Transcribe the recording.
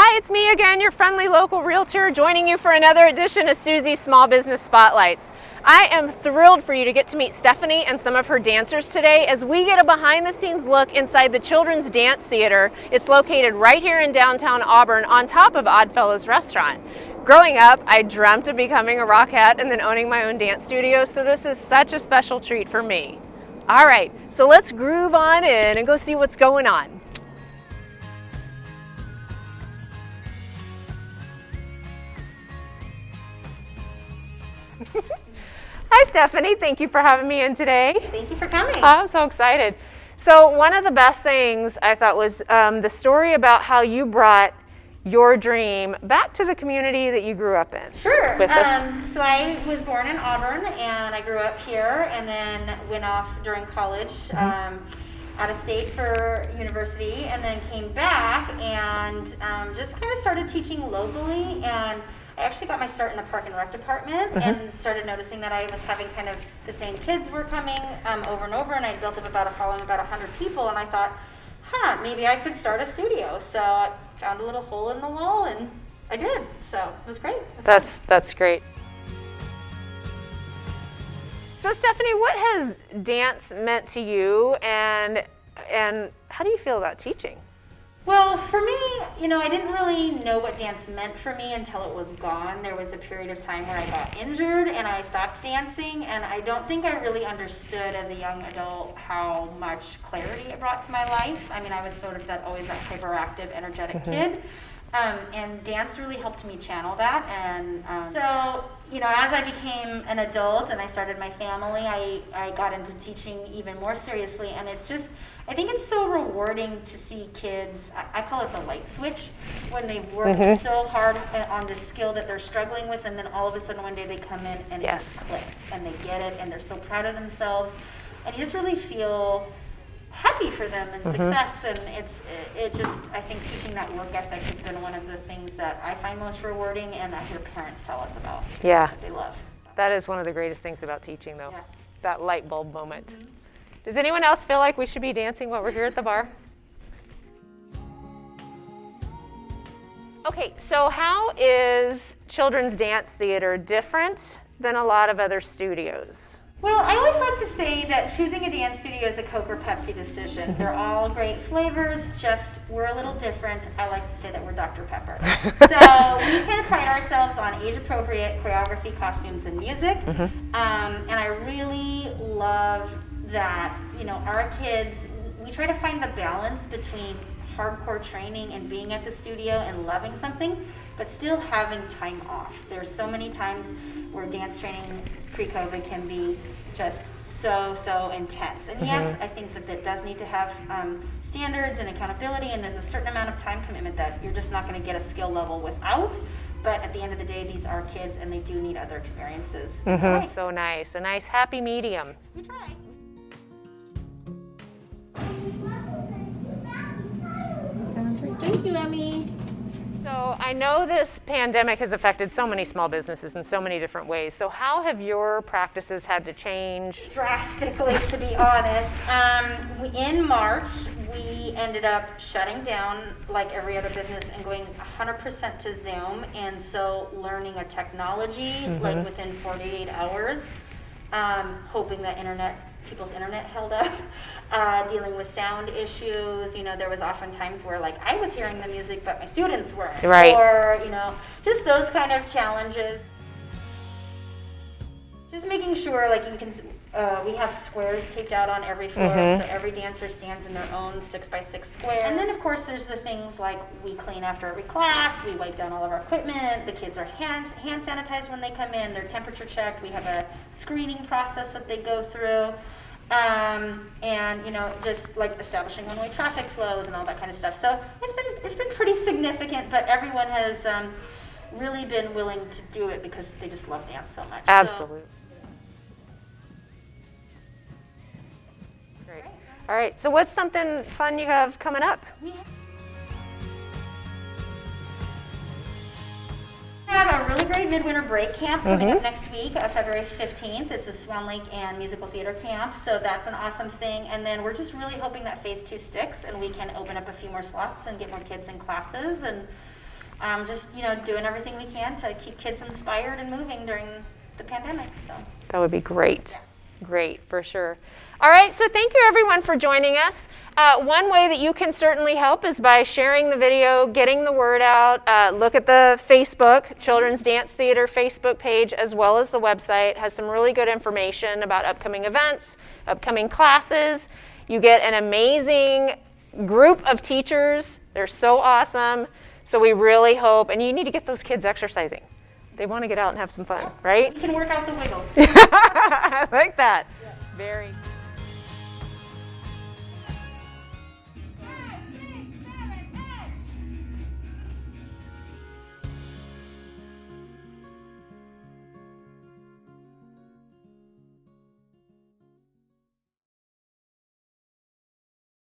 Hi, it's me again, your friendly local realtor, joining you for another edition of Suzzy's Small Business Spotlights. I am thrilled for you to get to meet Stephanie and some of her dancers today as we get a behind-the-scenes look inside the Children's Dance Theater. It's located right here in downtown Auburn on top of Oddfellows Restaurant. Growing up, I dreamt of becoming a rockette and then owning my own dance studio, so this is such a special treat for me. All right, so let's groove on in and go see what's going on. Hi Stephanie, thank you for having me in today. Thank you for coming. I'm so excited. So one of the best things I thought was the story about how you brought your dream back to the community that you grew up in. Sure. So I was born in Auburn and I grew up here and then went off during college out of state for university and then came back and just kind of started teaching locally, and I actually got my start in the park and rec department and started noticing that I was having kind of the same kids were coming over and over, and I built up about a following about 100 people, and I thought, maybe I could start a studio. So I found a little hole in the wall and I did. So it was great. That's great. So Stephanie, what has dance meant to you, and how do you feel about teaching? Well, for me, I didn't really know what dance meant for me until it was gone. There was a period of time where I got injured and I stopped dancing, and I don't think I really understood as a young adult how much clarity it brought to my life. I mean, I was sort of always that hyperactive, energetic kid, and dance really helped me channel that. And so, as I became an adult and I started my family, I got into teaching even more seriously, and I think it's so rewarding to see kids, I call it the light switch, when they've worked so hard on this skill that they're struggling with, and then all of a sudden one day they come in and it just clicks, and they get it, and they're so proud of themselves, and you just really feel happy for them and success, and I think teaching that work ethic has been one of the things that I find most rewarding, and I hear parents tell us about that they love. So. That is one of the greatest things about teaching, though, that light bulb moment. Mm-hmm. Does anyone else feel like we should be dancing while we're here at the bar? Okay, so how is Children's Dance Theater different than a lot of other studios? Well, I always like to say that choosing a dance studio is a Coke or Pepsi decision. They're all great flavors, just we're a little different. I like to say that we're Dr. Pepper. So we kind of pride ourselves on age-appropriate choreography, costumes, and music. And I really love that, our kids, we try to find the balance between hardcore training and being at the studio and loving something, but still having time off. There's so many times where dance training pre-COVID can be just so intense. And yes, I think that does need to have standards and accountability, and there's a certain amount of time commitment that you're just not going to get a skill level without. But at the end of the day, these are kids, and they do need other experiences. So nice, a nice happy medium. We try. Thank you, Emmy. So I know this pandemic has affected so many small businesses in so many different ways. So how have your practices had to change? Drastically, to be honest. In March, we ended up shutting down like every other business and going 100% to Zoom. And so learning a technology like within 48 hours, hoping that people's internet held up, dealing with sound issues. There was often times where like I was hearing the music but my students weren't. Right. Or, just those kind of challenges. Just making sure like you can, we have squares taped out on every floor, so every dancer stands in their own 6x6 square. And then of course there's the things like we clean after every class, we wipe down all of our equipment, the kids are hand sanitized when they come in, they're temperature checked, we have a screening process that they go through. And just like establishing one-way traffic flows and all that kind of stuff. So it's been pretty significant, but everyone has really been willing to do it because they just love dance so much. Absolutely. Great. All right. So what's something fun you have coming up? We have a really great midwinter break camp coming up next week, February 15th. It's a Swan Lake and musical theater camp, so that's an awesome thing. And then we're just really hoping that phase 2 sticks and we can open up a few more slots and get more kids in classes. And just, doing everything we can to keep kids inspired and moving during the pandemic. So that would be great. Great, for sure. All right, so thank you everyone for joining us. One way that you can certainly help is by sharing the video, getting the word out. Look at the Facebook, Children's Dance Theater Facebook page, as well as the website. It has some really good information about upcoming events, upcoming classes. You get an amazing group of teachers. They're so awesome. So we really hope, and you need to get those kids exercising. They want to get out and have some fun, right? you can work out the wiggles. I like that. Yeah. Very